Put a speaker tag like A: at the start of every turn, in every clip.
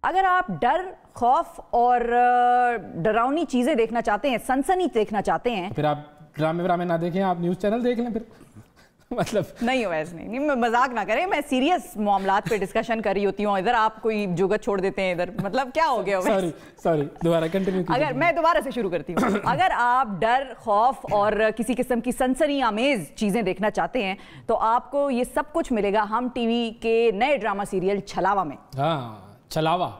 A: अगर आप डर, खौफ और डरावनी चीजें देखना चाहते हैं, सनसनी देखना चाहते हैं,
B: फिर आप ड्रामे व्रामे ना देखें, आप न्यूज़ चैनल देख लें फिर। मतलब
A: नहीं वैसे नहीं, मैं मजाक ना करें, मैं सीरियस मामलात पे डिस्कशन कर रही होती हूँ, इधर आप कोई जुगत छोड़ देते हैं इधर, मतलब क्या हो गया?
B: सॉरी दोबारा कंटिन्यू कीजिए।
A: अगर मैं दोबारा से शुरू करती हूँ, अगर आप डर, खौफ और किसी किस्म की सनसनी आमेज चीजें देखना चाहते हैं तो आपको ये सब कुछ मिलेगा हम टीवी के नए ड्रामा सीरियल छलावा में।
B: हाँ, छलावा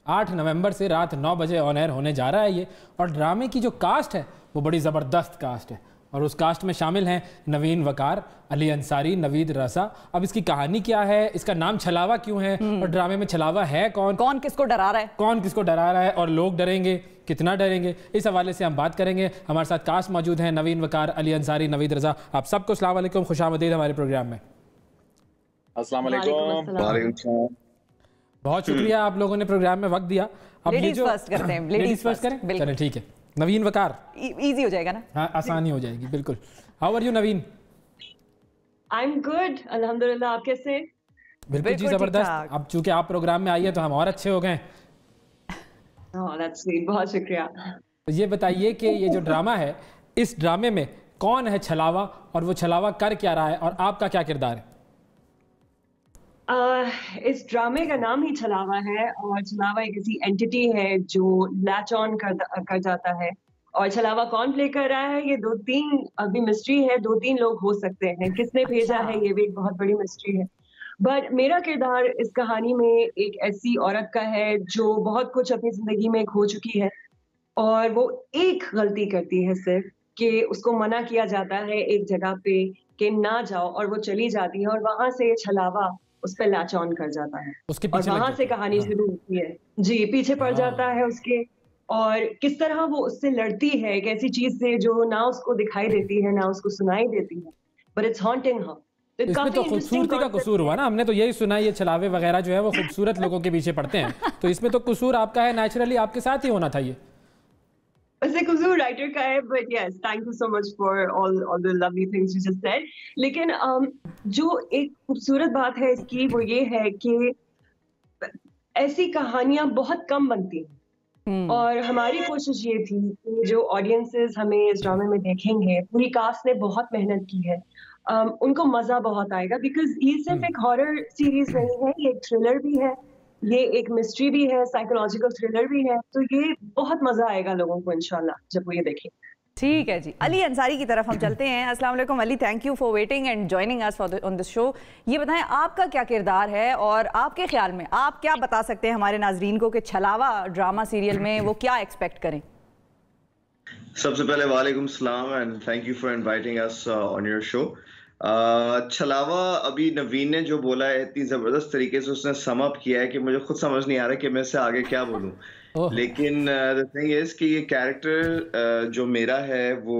B: 8 नवंबर से रात 9 बजे ऑन एयर होने जा रहा है ये। और ड्रामे की जो कास्ट है वो बड़ी ज़बरदस्त कास्ट है और उस कास्ट में शामिल हैं नवीन वकार, अली अंसारी, नवीद रसा। अब इसकी कहानी क्या है, इसका नाम छलावा क्यों है और ड्रामे में छलावा है कौन,
A: कौन किसको डरा रहा है,
B: कौन किसको डरा रहा है और लोग डरेंगे, कितना डरेंगे, इस हवाले से हम बात करेंगे। हमारे साथ कास्ट मौजूद हैं नवीन वकार, अली अंसारी, नवीद रजा। आप सबको अस्सलाम वालेकुम, खुशामदीद हमारे प्रोग्राम में।
C: अस्सलाम वालेकुम।
B: बहुत शुक्रिया आप लोगों ने प्रोग्राम में वक्त दिया। अब
A: लेडीज फर्स्ट करते हैं,
B: लेडीज फर्स्ट करें, चलें ठीक है। नवीन वकार,
A: इजी हो जाएगा ना?
B: हाँ, आसानी हो जाएगी बिल्कुल। How are you Naveen?
D: I am good, अल्हम्दुलिल्लाह। आप कैसे?
B: बिल्कुल जी, जबरदस्त। अब चूंकि आप प्रोग्राम में आई है तो हम और अच्छे हो गए।
D: बहुत शुक्रिया।
B: तो ये बताइए कि ये जो ड्रामा है, इस ड्रामे में कौन है छलावा और वो छलावा कर क्या रहा है और आपका क्या किरदार है?
D: इस ड्रामे का नाम ही छलावा है और छलावा एक ऐसी एंटिटी है जो लैच ऑन कर जाता है। और छलावा कौन प्ले कर रहा है, ये 2-3 अभी मिस्ट्री है, 2-3 लोग हो सकते हैं। किसने भेजा है ये भी एक बहुत बड़ी मिस्ट्री है। बट मेरा किरदार इस कहानी में एक ऐसी औरत का है जो बहुत कुछ अपनी जिंदगी में खो चुकी है और वो एक गलती करती है सिर्फ, कि उसको मना किया जाता है एक जगह पे कि ना जाओ और वो चली जाती है और वहां से छलावा उस पर लैच ऑन कर जाता है और वहां से कहानी शुरू होती है। जी, पीछे पड़ जाता है उसके और किस तरह वो उससे लड़ती है एक ऐसी चीज से जो ना उसको दिखाई देती है ना उसको सुनाई देती है, बट इट्स हॉन्टिंग हर।
B: इसमें तो खूबसूरती का कसूर हुआ ना, हमने तो यही सुना ये छलावे वगैरह जो है वो खूबसूरत लोगों के पीछे पड़ते हैं, तो इसमें तो कसूर आपका है, नेचुरली आपके साथ ही होना था ये।
D: वैसे कसूर राइटर का है, but yes, thank you so much for all the lovely things you just said. लेकिन जो एक खूबसूरत बात है इसकी वो ये है कि ऐसी कहानियां बहुत कम बनती हैं और हमारी कोशिश ये थी कि जो ऑडियंसेस हमें इस ड्रामे में देखेंगे, पूरी कास्ट ने बहुत मेहनत की है, उनको मजा बहुत आएगा। बिकॉज ये सिर्फ एक हॉरर सीरीज नहीं है, ये एक थ्रिलर भी है, ये एक मिस्ट्री भी है, साइकोलॉजिकल थ्रिलर भी है, तो ये बहुत मजा आएगा लोगों को इंशाल्लाह जब वो ये देखें।
A: ठीक है जी, अली अंसारी की तरफ हम चलते हैं। अस्सलाम वालेकुम Ali, thank you for waiting and joining us on this show. ये बताएं आपका क्या किरदार है और आपके ख्याल में आप क्या बता सकते हैं हमारे नाजरीन को कि छलावा ड्रामा सीरियल में वो क्या एक्सपेक्ट करें?
C: सबसे पहले वालेकुम सलाम and thank you for inviting us on your show. छलावा, अभी नवीन ने जो बोला है इतनी जबरदस्त तरीके से उसने सम अप किया है कि मुझे खुद समझ नहीं आ रहा कि मैं इससे आगे क्या बोलूं। लेकिन द थिंग इज कि ये कैरेक्टर जो मेरा है वो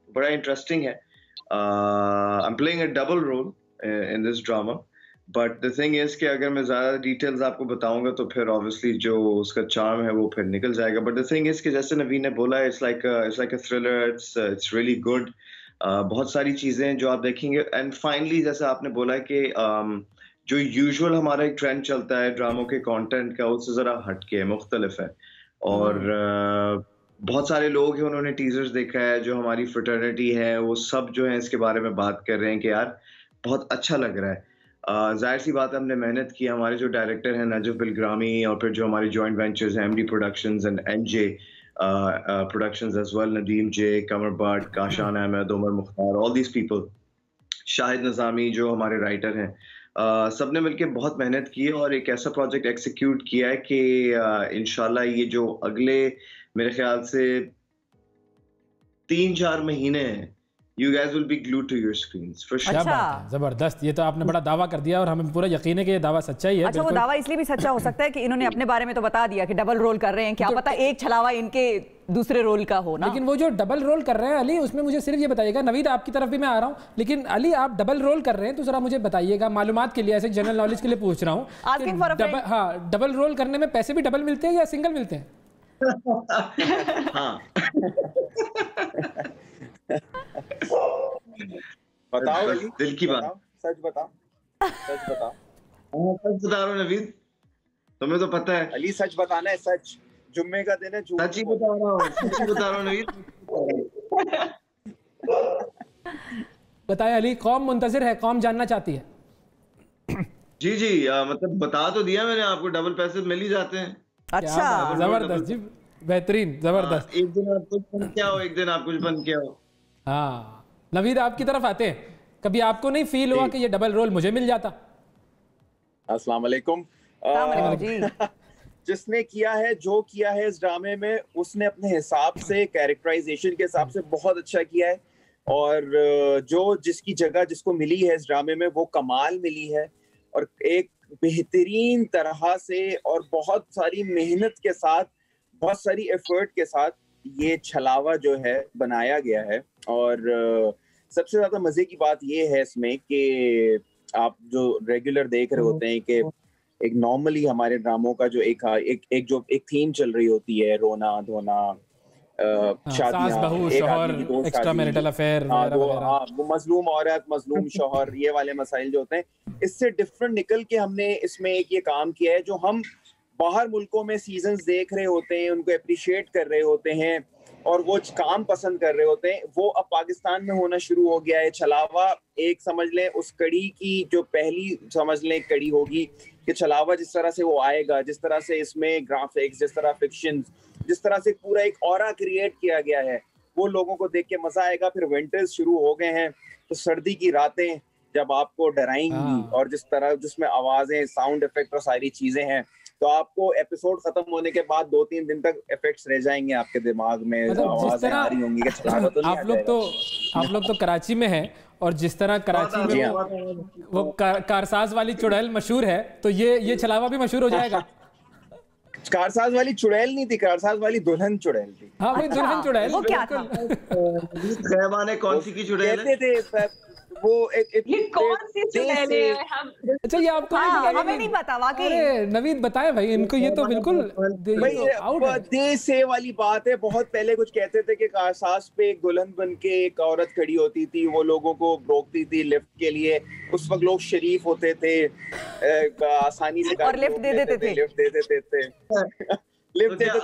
C: बड़ा इंटरेस्टिंग है। I am playing a double role in this drama, but the thing is कि अगर मैं ज्यादा डिटेल्स आपको बताऊंगा तो फिर ऑब्वियसली जो उसका चार्म है वो फिर निकल जाएगा। बट द थिंग इज कि जैसे नवीन ने बोला, it's like a thriller, it's really good. बहुत सारी चीजें जो आप देखेंगे एंड फाइनली जैसे आपने बोला कि जो यूजुअल हमारा एक ट्रेंड चलता है ड्रामों के कंटेंट का, उससे जरा हटके है, मुख्तलिफ है। और बहुत सारे लोग हैं, उन्होंने टीजर्स देखा है, जो हमारी फ्रेटर्निटी है वो सब जो है इसके बारे में बात कर रहे हैं कि यार बहुत अच्छा लग रहा है। जाहिर सी बात है, हमने मेहनत की। हमारे जो डायरेक्टर हैं नजफ बिलग्रामी और फिर जो हमारी जॉइंट वेंचर्स हैं MD productions and NJ productions as well, Nadeem J, Kamar Bhatt, Kashan Ahmed, Omar Mukhtar, all these people, Shahid Nizami जो हमारे राइटर हैं, सबने मिलके बहुत मेहनत की है और एक ऐसा प्रोजेक्ट एक्सिक्यूट किया है कि इंशाल्लाह ये जो अगले मेरे ख्याल से 3-4 महीने हैं, you guys will be glued to your screens for sure।
B: क्या बात है, जबरदस्त। ये तो आपने बड़ा दावा कर दिया और हमें पूरा यकीन है कि ये दावा सच्चा ही है।
A: अच्छा, वो दावा इसलिए भी सच्चा हो सकता है कि इन्होंने अपने बारे में तो बता दिया कि डबल रोल कर रहे हैं, क्या पता एक छलावा इनके दूसरे रोल का हो ना।
B: लेकिन वो जो डबल रोल कर रहे हैं अली, उसमें मुझे सिर्फ ये बताइएगा, नवीद आपकी तरफ भी मैं आ रहा हूँ, लेकिन अली आप डबल रोल कर रहे हैं तो जरा मुझे बताइएगा, मालूमात के लिए, ऐसे जनरल नॉलेज के लिए पूछ रहा हूँ, हाँ, डबल रोल करने में पैसे भी डबल मिलते हैं या सिंगल मिलते हैं?
C: हाँ
E: बताओ
C: दिल की बात,
E: सच बताओ, सच बताओ।
C: सच बता रहा हूँ नवीद, तुम्हें तो पता है।
E: अली सच बताना है, सच। जुम्मे का दिन है,
C: सच ही बता रहा हूँ, सच ही बता रहा हूँ नवीन।
B: बताएं अली, कौम मुंतजिर है, कौम जानना चाहती है।
C: जी जी, मतलब बता तो दिया मैंने आपको, डबल पैसे मिल ही जाते हैं।
A: अच्छा,
B: जबरदस्त जी, बेहतरीन, जबरदस्त।
C: एक दिन आप कुछ बन के आओ, एक दिन आप कुछ बन के आओ।
B: हाँ नवीद, आपकी तरफ आते हैं, कभी आपको नहीं फील हुआ कि ये डबल रोल मुझे मिल जाता?
E: अस्सलाम वालेकुम। जिसने किया है, जो किया है इस ड्रामे में, उसने अपने हिसाब से, कैरेक्टराइजेशन के हिसाब से बहुत अच्छा किया है। और जो जिसकी जगह जिसको मिली है इस ड्रामे में, वो कमाल मिली है। और एक बेहतरीन तरह से और बहुत सारी मेहनत के साथ, बहुत सारी एफर्ट के साथ ये छलावा जो है बनाया गया है। और सबसे ज्यादा मजे की बात ये है इसमें कि आप जो रेगुलर देख रहे होते हैं कि एक नॉर्मली हमारे ड्रामों का जो एक थीम चल रही होती है, रोना धोना,
B: सास बहू शौहर, एक्स्ट्रा मैरिटल अफेयर,
E: वो मजलूम औरत, मजलूम शौहर, ये वाले मसाइल जो होते हैं, इससे डिफरेंट निकल के हमने इसमें एक ये काम किया है। जो हम बाहर मुल्कों में सीजन्स देख रहे होते हैं, उनको अप्रिशिएट कर रहे होते हैं और वो काम पसंद कर रहे होते हैं, वो अब पाकिस्तान में होना शुरू हो गया है। छलावा एक समझ लें उस कड़ी की जो पहली समझ लें कड़ी होगी कि छलावा जिस तरह से वो आएगा, जिस तरह से इसमें ग्राफिक्स, जिस तरह फिक्शन, जिस तरह से पूरा एक ऑरा क्रिएट किया गया है, वो लोगों को देख के मजा आएगा। फिर विंटर्स शुरू हो गए हैं, तो सर्दी की रातें जब आपको डराएंगी और जिस तरह जिसमें आवाजें, साउंड इफेक्ट और सारी चीजें हैं, तो आपको एपिसोड खत्म होने के बाद 2-3 दिन तक इफेक्ट्स रह जाएंगे आपके दिमाग में, आवाजें आ रही होंगी कि छलावा तो नहीं
B: आप लोग तो कराची में हैं, और जिस तरह कराची में वो कारसाज वाली चुड़ैल मशहूर है, तो ये छलावा भी मशहूर हो जाएगा।
E: कारसाज वाली चुड़ैल नहीं थी, कारसाज वाली दुल्हन चुड़ैल थी।
B: हाँ भाई, दुल्हन चुड़ैल।
A: वो क्या था?
C: खैमा ने कौन सी की चुड़ैल
E: कहते थे वो
D: ये कौन सी चुड़ैल है?
B: अच्छा, ये आपको
A: हमें नहीं पता वाकई।
B: अरे नवीद बताएं भाई इनको, ये तो बिल्कुल
E: दे से वाली बात है। बहुत पहले कुछ कहते थे कि कारसाज पे एक दुल्हन बन के एक औरत खड़ी होती थी, वो लोगों को रोकती थी लिफ्ट के लिए। उस वक्त लोग शरीफ होते थे, आसानी से
A: और लिफ्ट दे देते थे।
E: लिफ्ट दे देते थे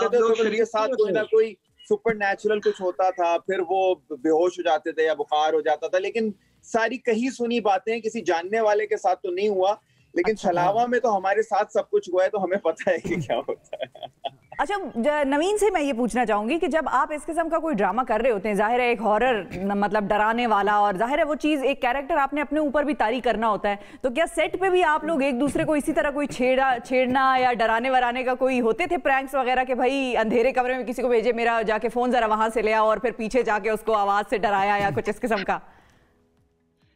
E: तो उनके साथ कोई ना कोई सुपर नेचुरल कुछ होता था, फिर वो बेहोश हो जाते थे या बुखार हो जाता था। लेकिन सारी कही सुनी बातें, किसी जानने वाले के साथ तो नहीं हुआ, लेकिन छलावा में तो हमारे साथ सब कुछ हुआ है, तो हमें पता है कि क्या होता है।
A: अच्छा, नवीन से मैं ये पूछना चाहूंगी कि जब आप इस किस्म का कोई ड्रामा कर रहे होते हैं, जाहिर है एक हॉरर मतलब डराने वाला, और जाहिर है वो चीज़ एक कैरेक्टर आपने अपने ऊपर भी तारी करना होता है, तो क्या सेट पे भी आप लोग एक दूसरे को इसी तरह कोई छेड़ना या डराने वराने का कोई होते थे प्रैंक्स वगैरह के भाई अंधेरे कमरे में किसी को भेजे, मेरा जाके फ़ोन ज़रा वहाँ से ले आओ, और फिर पीछे जाके उसको आवाज़ से डराया या कुछ इस किस्म का?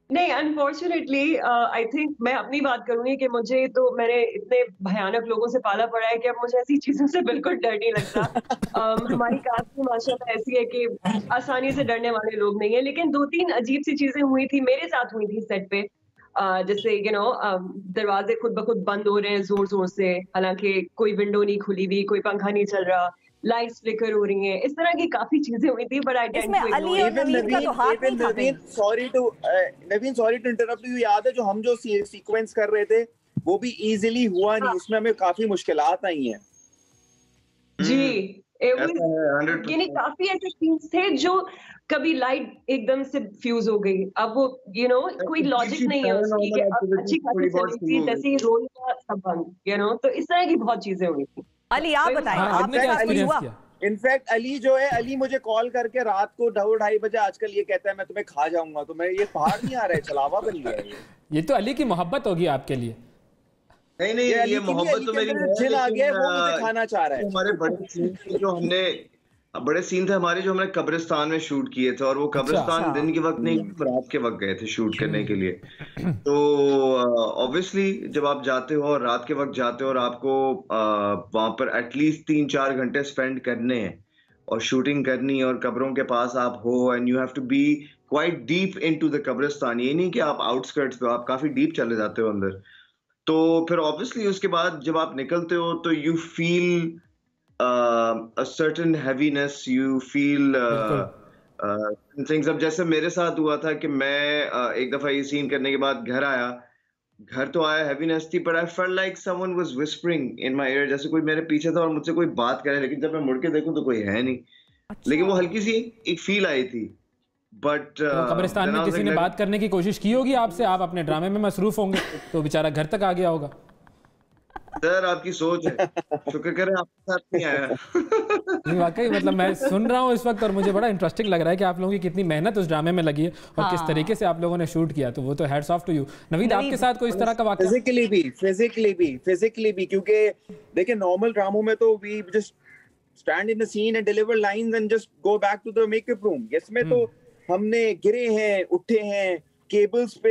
D: नहीं, अनफॉर्चुनेटली आई थिंक मैं अपनी बात करूंगी कि मैंने इतने भयानक लोगों से पाला पड़ा है कि अब मुझे ऐसी चीजों से बिल्कुल डर नहीं लगता। हमारी कास्ट में माशाल्लाह ऐसी है कि आसानी से डरने वाले लोग नहीं है। लेकिन 2-3 अजीब सी चीजें हुई थी, मेरे साथ हुई थी सेट पे। जैसे दरवाजे खुद ब खुद बंद हो रहे हैं जोर जोर से, हालांकि कोई विंडो नहीं खुली हुई, कोई पंखा नहीं चल रहा, लाइट्स फ्लिकर हो रही हैं, इस तरह की काफी चीजें हुई थी। But I tend to
E: Naveen, sorry to interrupt you, याद है जो हम जो सीक्वेंस कर रहे थे वो भी इजीली हुआ नहीं, उसमें हमें काफी मुश्किलात आई हैं।
D: जी, यानी काफी ऐसे सीन्स थे जो कभी लाइट एकदम से फ्यूज हो गई, अब वो कोई लॉजिक नहीं है उसकी कि अब अच्छी खासी चली थी, जैसे ही रोल का सब बंद, तो इस तरह की बहुत चीजें हुई थी।
A: अली आप बताएं, आपने क्या एक्सपीरियंस किया?
E: इनफैक्ट अली मुझे कॉल करके रात को 2-2:30 बजे आजकल ये कहता है मैं तुम्हें खा जाऊंगा, तो मैं ये पहाड़ नहीं आ रहा है, छलावा बन गया है ये
B: तो अली की मोहब्बत होगी आपके लिए।
C: नहीं, ये मोहब्बत तो मेरी
E: जिन आ गया है, वो मुझे खाना चाह रहा है।
C: हमारे बड़े सीन थे हमारे जो हमने कब्रिस्तान में शूट किए थे, और वो कब्रिस्तान दिन के वक्त नहीं, रात के वक्त गए थे शूट करने के लिए। तो ऑब्वियसली जब आप जाते हो और रात के वक्त जाते हो और आपको वहां पर एटलीस्ट 3-4 घंटे स्पेंड करने हैं और शूटिंग करनी, और कब्रों के पास आप हो, and you have to be quite deep into the कब्रिस्तान। ये नहीं कि आप आउटस्कर्ट्स पे, आप काफी डीप चले जाते हो अंदर। तो फिर ऑब्वियसली उसके बाद जब आप निकलते हो तो you feel a certain heaviness, you feel things। अब जैसे मेरे साथ हुआ था कि मैं एक दफा ये सीन करने के बाद घर आया, घर तो आया, हैवीनेस थी, but I felt like someone was whispering in my year, जैसे कोई मेरे पीछे था और मुझसे कोई बात कर रहा है, लेकिन जब मैं मुड़ के देखूं तो कोई है नहीं। लेकिन वो
A: अच्छा
C: हल्की सी एक फील आई थी, बट
B: तो कब्रिस्तान में किसी ने बात करने की कोशिश की होगी आपसे, आप अपने ड्रामे में मसरूफ होंगे तो बेचारा घर तक आ गया होगा।
C: सर आपकी सोच है, शुक्र करें आपके साथ नहीं आया।
B: नहीं वाकई, मतलब मैं सुन रहा हूँ इस वक्त और मुझे बड़ा इंटरेस्टिंग लग रहा है कि आप लोगों की कितनी मेहनत उस ड्रामे में लगी है और किस तरीके से आप लोगों ने शूट किया, तो वो तो hats off to you. Naveed, आपके साथ कोई इस तरह का वाकया?
E: फिजिकली भी क्योंकि देखिए नॉर्मल ड्रामों में तो we just stand in the scene and deliver lines and just go back to the makeup room. इसमें तो हमने गिरे हैं, उठे हैं, केबल्स पे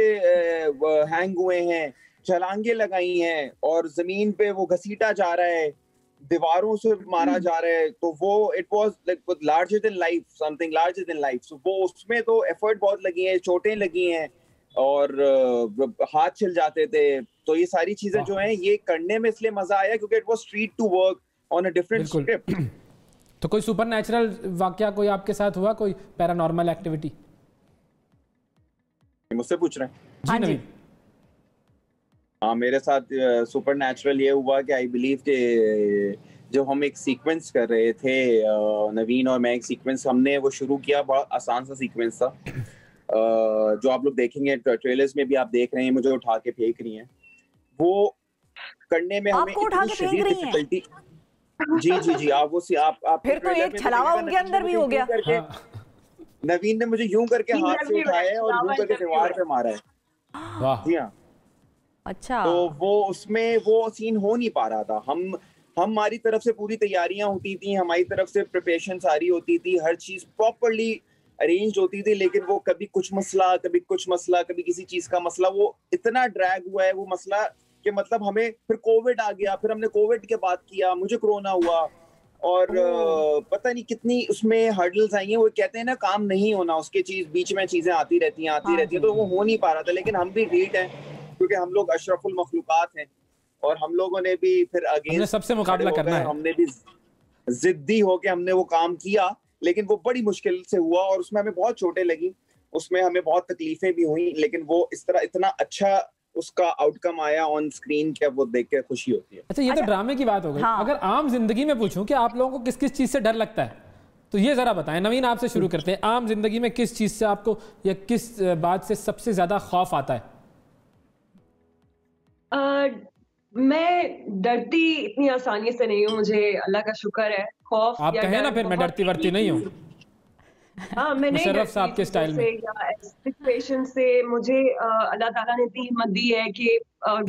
E: हैंग हुए हैं, छलांगे लगाई हैं और जमीन पे वो घसीटा जा रहा है, दीवारों से मारा जा रहा है, तो वो it was like larger than life, something larger than life. So वो उसमें तो एफर्ट बहुत लगी है, चोटें लगी हैं और हाथ छिल जाते थे। तो ये सारी चीजें जो हैं ये करने में इसलिए मजा आया क्योंकि it was street to work on a different script.
B: तो कोई सुपरनैचुरल वाकया कोई आपके साथ हुआ, कोई पैरानॉर्मल एक्टिविटी?
E: मुझसे पूछ रहे हैं?
B: जी नवीद।
E: हाँ, मेरे साथ सुपरनैचुरल ये हुआ कि आई बिलीव कि जब हम एक सीक्वेंस कर रहे थे, नवीन और मैं, एक सीक्वेंस हमने वो शुरू किया, बड़ा आसान सा सीक्वेंस था जो आप लोग देखेंगे ट्रेलर्स में भी, आप देख रहे हैं मुझे उठा के फेंक रही हैं, वो करने में हमें इतनी शदीद डिफिकल्टी। जी आप वो आप
A: फिर तो एक छलावा उनके अंदर भी हो गया।
E: नवीन ने मुझे यूं करके हाथ से उठाया है और यूं करके दीवार पे मारा है।
B: वाह।
E: जी हाँ।
A: अच्छा।
E: तो वो उसमें वो सीन हो नहीं पा रहा था। हमारी तरफ से पूरी तैयारियां होती थी, हमारी तरफ से प्रिपरेशन सारी होती थी, हर चीज प्रॉपर्ली अरेंज होती थी, लेकिन वो कभी कुछ मसला, कभी कुछ मसला, कभी किसी चीज का मसला, वो इतना ड्रैग हुआ है वो मसला कि मतलब हमें फिर कोविड आ गया, फिर हमने कोविड के बाद किया, मुझे कोरोना हुआ और पता नहीं कितनी उसमें हर्डल्स आई हैं। वो कहते हैं ना काम नहीं होना, उसके बीच में चीजें आती रहती हैं, तो वो हो नहीं पा रहा था। लेकिन हम भी ढीठ हैं क्योंकि हम लोग अशरफुल मखलूकात हैं और हम लोगों ने भी फिर अगेंस्ट
B: सबसे मुकाबला करना है,
E: हमने भी जिद्दी होके हमने वो काम किया, लेकिन वो बड़ी मुश्किल से हुआ और उसमें हमें बहुत चोटें लगी, उसमें हमें बहुत तकलीफें भी हुई, लेकिन वो इस तरह इतना अच्छा उसका आउटकम आया ऑन स्क्रीन के वो देख के खुशी होती है।
B: अच्छा, ये तो ड्रामे की बात हो गई। अगर आम जिंदगी में पूछूं कि आप लोगों को किस किस चीज से डर लगता है, तो ये जरा बताएं। नवीन, आपसे शुरू करते हैं। आम जिंदगी में किस चीज से आपको या किस बात से सबसे ज्यादा खौफ आता है?
D: मैं डरती इतनी आसानी से नहीं हूँ, मुझे अल्लाह का शुक्र है। खौफ
B: आप कहें ना, फिर मैं डरती वर्ती नहीं हूँ।
D: हाँ, मैं नहीं
B: मुशर्रफ साहब के स्टाइल में
D: या सिचुएशन से मुझे अल्लाह ताला ने इतनी हिम्मत दी है कि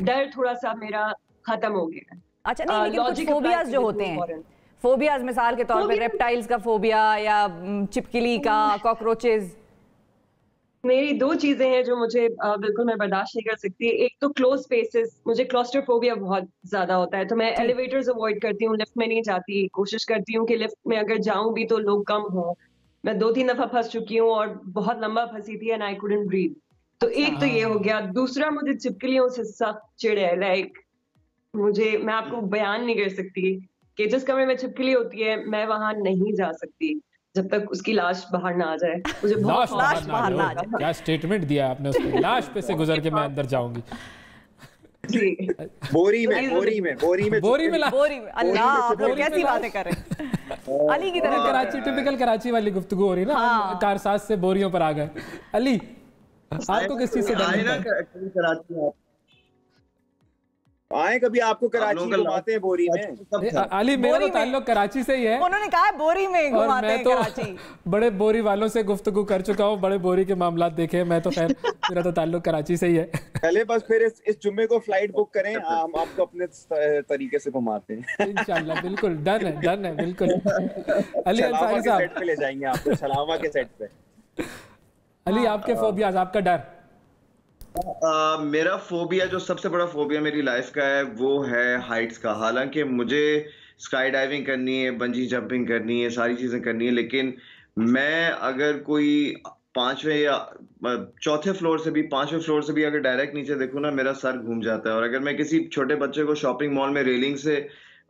D: डर थोड़ा सा मेरा खत्म हो गया है।
A: अच्छा, नहीं, लेकिन कुछ फोबियाज जो होते हैं, फोबियाज मिसाल के तौर पे रेप्टाइल्स का फोबिया या चिपकली का, कॉकरोचेस।
D: मेरी दो चीजें हैं जो मुझे बिल्कुल मैं बर्दाश्त नहीं कर सकती। एक तो क्लोज स्पेसेस, मुझे क्लॉस्ट्रोफोबिया बहुत ज्यादा होता है, तो मैं एलिवेटर्स अवॉइड करती हूँ, लिफ्ट में नहीं जाती। कोशिश करती हूँ कि लिफ्ट में अगर जाऊं भी तो लोग कम हो। मैं 2-3 दफा फंस चुकी हूँ और बहुत लंबा फंसी थी एंड आई कुडंट ब्रीथ। तो एक तो ये हो गया। दूसरा, मुझे चिपकलियों से सख्त चिढ़ है। लाइक मैं आपको बयान नहीं कर सकती कि जिस कमरे में छिपकली होती है मैं वहां नहीं जा सकती जब तक उसकी लाश बाहर ना आ जाए। मुझे बहुत
A: लाश बाहर ना आ जाए।
B: क्या स्टेटमेंट दिया आपने उसको, लाश पे से गुजर के मैं अंदर जाऊंगी।
E: बोरी में
A: अल्लाह, आप लोग कैसी बातें कर रहे हैं। अली की तरह
B: कराची, टिपिकल कराची वाली गुफ्तगू हो रही है ना। कारसाज से बोरियों पर आ गए। अली, आपको किस चीज से डर लगता है?
E: आए कभी आपको कराची घुमाते हैं बोरी में।
B: अली, मेरा तो ताल्लुक कराची से ही है।
A: उन्होंने कहा है बोरी में घुमाते हैं कराची।
B: बड़े बोरी वालों से गुफ्तगू कर चुका हूँ, बड़े बोरी के मामलात देखे। मैं तो खैर मेरा तो ताल्लुक कराची से ही है।
E: पहले बस फिर इस जुम्मे को फ्लाइट बुक करें, हम आपको अपने तरीके से घुमाते हैं
B: इंशाल्लाह। बिल्कुल डन है बिल्कुल। अली अंसारी साहब,
E: सेट पे ले जाएंगे आपको, छलावा के सेट पे।
B: अली, आपके फोबियाज, आपका डर?
C: मेरा फोबिया, जो सबसे बड़ा फोबिया मेरी लाइफ का है, वो है हाइट्स का। हालांकि मुझे स्काई डाइविंग करनी है, बंजी जंपिंग करनी है, सारी चीजें करनी है, लेकिन मैं अगर कोई 5वें या 4थे फ्लोर से भी 5वें फ्लोर से भी अगर डायरेक्ट नीचे देखूँ ना, मेरा सर घूम जाता है। और अगर मैं किसी छोटे बच्चे को शॉपिंग मॉल में रेलिंग से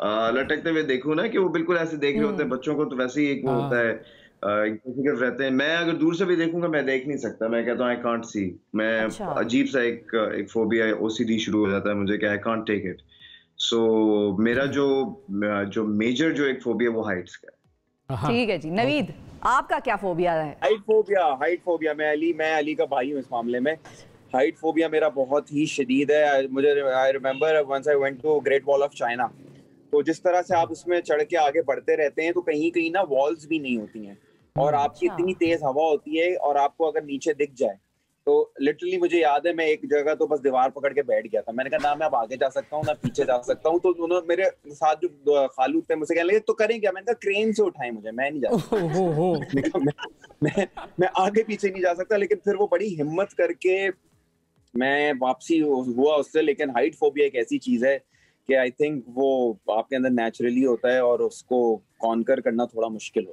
C: लटकते हुए देखूँ ना, कि वो बिल्कुल ऐसे देख रहे होते हैं बच्चों को, तो वैसे ही एक वो होता है। इंसेंसिटिव रहते हैं। मैं अगर दूर से भी देखूंगा मैं देख नहीं सकता, मैं कहता हूँ आई कांट सी। मैं
A: अच्छा।
C: अजीब सा एक फोबिया ओसीडी शुरू हो जाता है मुझे कि आई कांट टेक इट। सो मेरा जो मेजर जो एक फोबिया वो हाइट्स का है।
A: ठीक है जी। नवीद, आपका क्या फोबिया है?
E: हाइट फोबिया मैं अली का भाई हूँ इस मामले में। हाइट फोबिया मेरा बहुत ही शदीद है। मुझे I remember once I went to Great Wall of China, तो जिस तरह से आप उसमें चढ़ के आगे बढ़ते रहते हैं तो कहीं कहीं ना वॉल्स भी नहीं होती हैं और आपकी इतनी तेज हवा होती है और आपको अगर नीचे दिख जाए तो लिटरली मुझे याद है मैं एक जगह तो बस दीवार पकड़ के बैठ गया था। मैंने कहा ना मैं अब आगे जा सकता हूँ ना पीछे जा सकता हूँ। तो उन्होंने मेरे साथ जो खालू थे मुझसे कहने लगे तो करें क्या? मैंने कहा क्रेन से उठाएं मुझे, मैं नहीं जा सकता। मैं आगे पीछे नहीं जा सकता। लेकिन फिर वो बड़ी हिम्मत करके मैं वापसी हुआ उससे। लेकिन हाइट फोबिया एक ऐसी चीज है कि आई थिंक वो आपके अंदर नेचुरली होता है और उसको कॉन्कर करना थोड़ा मुश्किल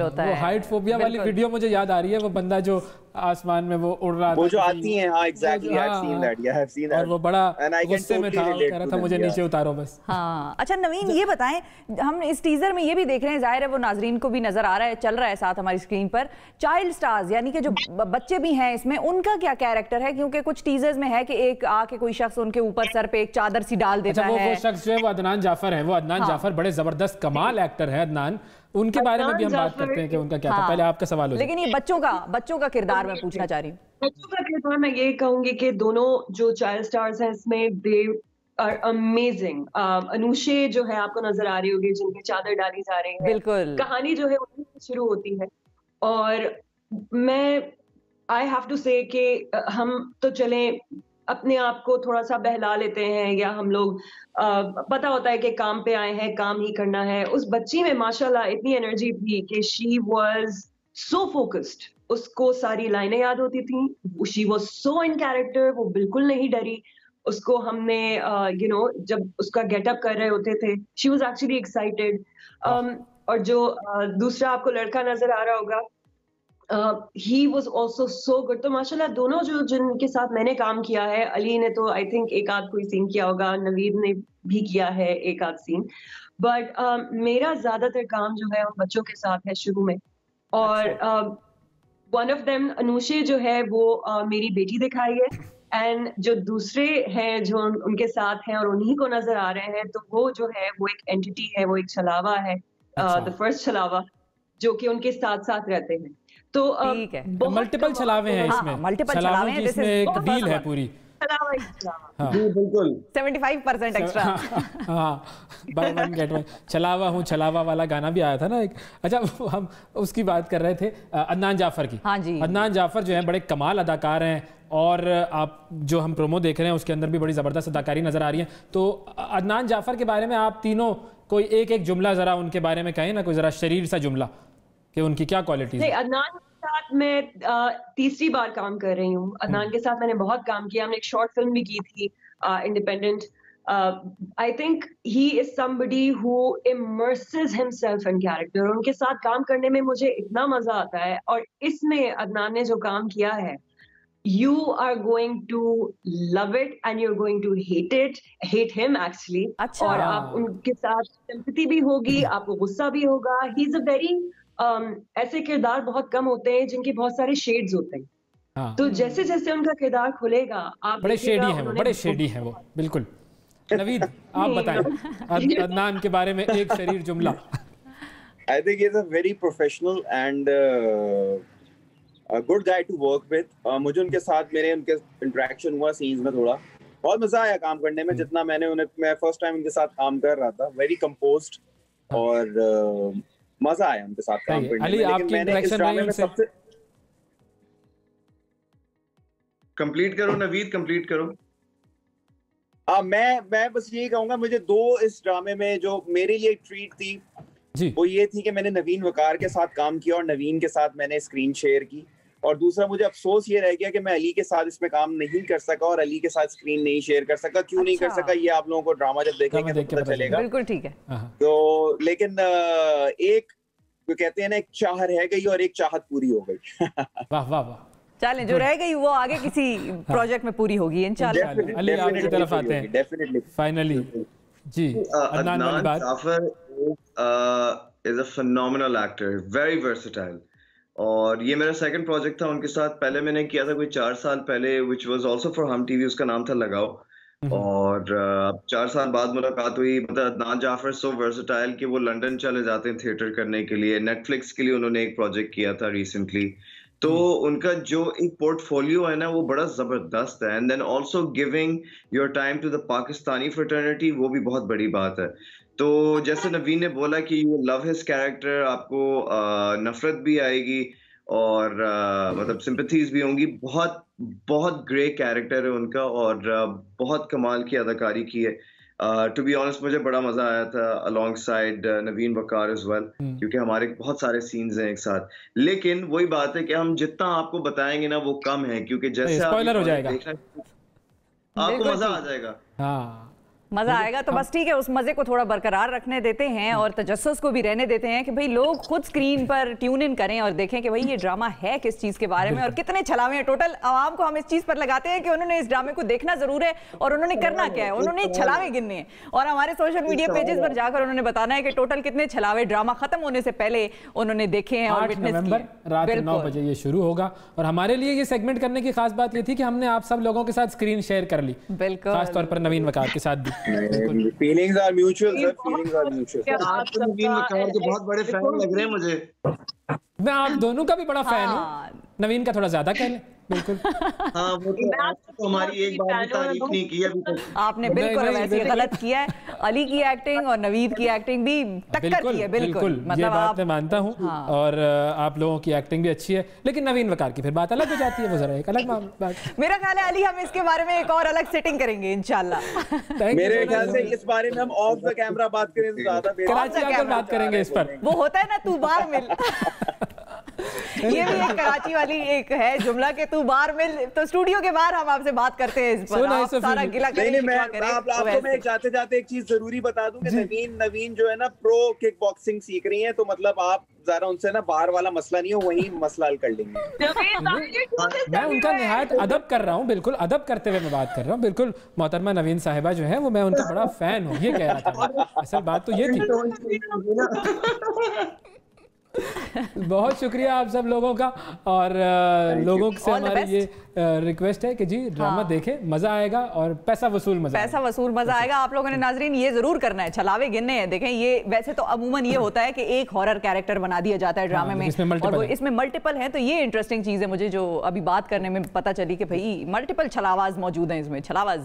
E: होता है।
B: वो हाइट फोबिया वाली वीडियो मुझे याद आ रही है, वो बंदा जो आसमान में वो उड़ रहा था,
E: वो जो आती हैं। हाँ exactly, I have seen that, या हैव सीन दैट।
B: और वो बड़ा गुस्से में था, कह रहा था मुझे नीचे उतारो बस।
A: हाँ अच्छा नवीन, ये बताएं, हम इस टीजर में ये भी देख रहे हैं, जाहिर है वो नाजरीन को भी नजर आ रहा है, चल रहा है साथ हमारी स्क्रीन पर, चाइल्ड स्टार्स यानी कि जो बच्चे भी हैं इसमें, उनका क्या कैरेक्टर है? क्योंकि कुछ टीजर्स में है कि एक आके कोई शख्स उनके ऊपर सर पे एक चादर सी डाल देता है।
B: वो शख्स जो है वो अदनान जाफर है। वो अदनान जाफर बड़े जबरदस्त कमाल एक्टर है अदनान, उनके बारे में भी हम बात करते हैं कि उनका क्या था। पहले आपका सवाल हो।
A: लेकिन ये बच्चों का किरदार मैं पूछना चाह रही हूँ।
D: बच्चों का किरदार मैं ये कहूंगी कि दोनों जो चाइल्ड स्टार्स हैं इसमें दे आर अमेजिंग। अनुषे जो है आपको नजर आ रही होगी जिनकी चादर डाली जा रही है,
A: बिल्कुल
D: कहानी जो है उन्हीं से शुरू होती है। और मैं आई हैव टू से कि हम तो चले अपने आप को थोड़ा सा बहला लेते हैं या हम लोग पता होता है कि काम पे आए हैं, काम ही करना है। उस बच्ची में माशाल्लाह इतनी एनर्जी थी कि शी वाज सो फोकस्ड, उसको सारी लाइनें याद होती थी, she was so in character, वो बिल्कुल नहीं डरी। उसको हमने जब उसका गेटअप कर रहे होते थे, शी वाज एक्चुअली एक्साइटेड। और जो दूसरा आपको लड़का नजर आ रहा होगा, he was also so good। तो माशाल्लाह दोनों जो जिनके साथ मैंने काम किया है, अली ने तो आई थिंक एक आध कोई सीन किया होगा, नवीद ने भी किया है एक आध सीन, बट मेरा ज्यादातर काम जो है उन बच्चों के साथ है शुरू में। और वन ऑफ देम अनुषे जो है वो मेरी बेटी दिखाई है, एंड जो दूसरे हैं जो उनके साथ हैं और उन्हीं को नजर आ रहे हैं, तो वो जो है वो एक एंटिटी है, वो एक छलावा है, द फर्स्ट छलावा, जो कि उनके साथ साथ रहते हैं। तो
A: ठीक है,
B: मल्टीपल छलावे हैं इसमें,
A: मल्टीपल छलावे हैं,
B: जिसमें एक डील है पूरी।
C: जी बिल्कुल
A: 75% एक्स्ट्रा।
B: हाँ, बाय वन गेट वन। छलावा हूँ छलावा वाला गाना भी आया था ना एक। अच्छा, हम उसकी बात कर रहे थे अदनान जाफर की।
A: हाँ जी,
B: अदनान जाफर जो है बड़े कमाल अदाकार हैं और आप जो हम प्रोमो देख रहे हैं उसके अंदर भी बड़ी ज़बरदस्त अदाकारी नज़र आ रही है। तो अदनान जाफर के बारे में आप तीनों कोई एक जुमला ज़रा उनके बारे में कहें ना, कोई ज़रा शरीर सा जुमला कि उनकी क्या क्वालिटीज है।
D: अदनान के साथ मैं तीसरी बार काम कर रही हूँ। अदनान के साथ मैंने बहुत काम किया, हमने एक शॉर्ट फिल्म भी की थी independent. I think he is somebody who immerses himself in character. उनके साथ काम करने में मुझे इतना मजा आता है। और इसमें अदनान ने जो काम किया है, you are going to love it and you're going to hate him actually।
A: अच्छा।
D: और आप उनके साथ सिंपैथी भी होगी, आपको गुस्सा भी होगा। he is a very ऐसे किरदार बहुत कम होते हैं जिनके बहुत सारे शेड्स होते हैं।
B: हाँ।
D: तो जैसे जैसे उनका किरदार खुलेगा आप
B: बड़े शेडी हैं वो, बड़े शेडी हैं वो, बिल्कुल। नवीद आप बताएं अदनान के बारे में एक शरीर जुमला।
E: I think he's a very professional and a good guy to work with। मुझे उनके साथ उनके इंटरेक्शन हुआ सीन्स में, थोड़ा बहुत मजा आया काम करने में। जितना मैं फर्स्ट टाइम उनके साथ काम कर रहा था, वेरी कंपोज्ड और मजा आया उनके साथ काम करने में। लेकिन मैंने इस ड्रामे में सबसे
C: कंप्लीट करो नवीद, कंप्लीट करो।
E: मैं बस यही कहूंगा, मुझे दो इस ड्रामे में जो मेरे लिए ट्रीट थी
B: जी,
E: वो ये थी कि मैंने नवीन वकार के साथ काम किया और नवीन के साथ मैंने स्क्रीन शेयर की। और दूसरा मुझे अफसोस ये रह गया कि मैं अली के साथ इसमें काम नहीं कर सका और अली के साथ स्क्रीन नहीं शेयर कर सका। क्यों नहीं कर सका ये आप लोगों को ड्रामा जब देखेंगे तो पता चलेगा।
A: बिल्कुल ठीक है।
E: तो लेकिन एक जो कहते हैं ना, एक चाह रह गई और एक चाहत पूरी हो गई।
B: वाह वाह वाह।
A: चलें, जो रह गई वो आगे किसी प्रोजेक्ट में पूरी होगी इंशाल्लाह।
B: अली आपकी तरफ आते हैं
E: डेफिनेटली
B: फाइनली जी।
C: Adnan Jaffar is a phenomenal actor, very versatile. और ये मेरा सेकंड प्रोजेक्ट था उनके साथ। पहले मैंने किया था कोई 4 साल पहले, विच वाज आल्सो फॉर हम टीवी, उसका नाम था लगाओ। और अब 4 साल बाद मुलाकात हुई। मतलब अदनान जाफर सो वर्सेटाइल कि वो लंदन चले जाते हैं थिएटर करने के लिए। नेटफ्लिक्स के लिए उन्होंने एक प्रोजेक्ट किया था रिसेंटली। तो उनका जो एक पोर्टफोलियो है ना वो बड़ा जबरदस्त है। And then also giving your time to the Pakistani fraternity, वो भी बहुत बड़ी बात है। तो जैसे नवीन ने बोला कि यू लव हिज कैरेक्टर, आपको नफरत भी आएगी और मतलब सिंपैथीज भी होंगी। बहुत बहुत ग्रेट कैरेक्टर है उनका और बहुत कमाल की अदाकारी की है। टू बी ऑनेस्ट मुझे बड़ा मजा आया था अलॉन्ग साइड नवीन वकार एज वेल, क्योंकि हमारे बहुत सारे सीन्स हैं एक साथ। लेकिन वही बात है कि हम जितना आपको बताएंगे ना वो कम है, क्योंकि जैसे
B: स्पॉइलर हो जाएगा,
C: आपको मजा आ जाएगा।
B: हाँ
A: मजा आएगा। तो बस ठीक है, उस मजे को थोड़ा बरकरार रखने देते हैं और तजस्सुस को भी रहने देते हैं कि भाई लोग खुद स्क्रीन पर ट्यून इन करें और देखें कि भाई ये ड्रामा है किस चीज के बारे में और कितने छलावे हैं। टोटल आवाम को हम इस चीज पर लगाते हैं कि उन्होंने इस ड्रामे को देखना जरूर है और उन्होंने करना क्या है, उन्होंने छलावे गिनने हैं और हमारे सोशल मीडिया पेजेस पर जाकर उन्होंने बताना है कि टोटल कितने छलावे ड्रामा खत्म होने से पहले उन्होंने देखे हैं और
B: 8 नवंबर रात 9 बजे ये शुरू होगा। और हमारे लिए ये सेगमेंट करने की खास बात ये थी कि हमने आप सब लोगों के साथ स्क्रीन शेयर कर ली,
A: बिल्कुल
B: खासतौर पर नवीन वकार के साथ भी।
E: Feelings are mutual sir, feelings are mutual.
C: आप तो नवीन वकार के बहुत बड़े फैन लग रहे हैं मुझे।
B: मैं आप दोनों का भी बड़ा फैन हूँ, नवीन का थोड़ा ज्यादा कह लें। बिल्कुल
C: हाँ, वो तो हमारी एक बार भी तारीफ नहीं की अभी तक।
A: आपने बिल्कुल वैसे गलत किया है। अली की एक्टिंग और नवीद की एक्टिंग भी टक्कर की है। बिल्कुल
B: मतलब ये बात मैं मानता हूँ। हाँ। और आप लोगों की एक्टिंग भी अच्छी है, लेकिन नवीन वकार की फिर बात अलग हो जाती है, वो जरा एक अलग बात।
A: मेरा ख्याल है अली हम इसके बारे में एक और अलग सेटिंग करेंगे इंशाल्लाह।
E: मेरे ख्याल से इस बारे में हम ऑफ द कैमरा बात करें तो ज्यादा बेहतर।
B: कराची आकर बात करेंगे इस पर।
A: वो होता है ना तू बार मिल, ये भी एक कराची वाली एक है जुमला के तू बाहर मिल। तो स्टूडियो के बाहर हम आपसे बात करते हैं इस पर। आप सारा गिला करें,
E: नहीं, मैं आपको मैं जाते जाते एक चीज जरूरी बता दूं कि नवीन जो है ना प्रो किक बॉक्सिंग सीख रही हैं, तो मतलब आप जरा उनसे ना बाहर वाला मसला नहीं हो, वही मसला हल कर लेंगे।
B: मैं उनका निहायत अदब कर रहा हूँ, बिल्कुल अदब करते हुए मैं बात कर रहा हूँ। बिल्कुल मोहतरमा नवीन साहिबा जो है वो मैं उनका बड़ा फैन हूँ, ये कह रहा था। असल बात तो ये थी। बहुत शुक्रिया आप सब लोगों का। और लोगों से हमारी ये रिक्वेस्ट है कि जी ड्रामा देखें, मजा आएगा और पैसा वसूल मजा आएगा।
A: आप लोगों ने नाजरीन ये जरूर करना है, छलावे गिनने हैं। देखें ये वैसे तो अमूमन ये होता है कि एक हॉरर कैरेक्टर बना दिया जाता है ड्रामे में और वो इसमें मल्टीपल है। तो ये इंटरेस्टिंग चीज है मुझे जो अभी बात करने में पता चली कि भाई मल्टीपल छलावाज मौजूद हैं इसमें। छलावाज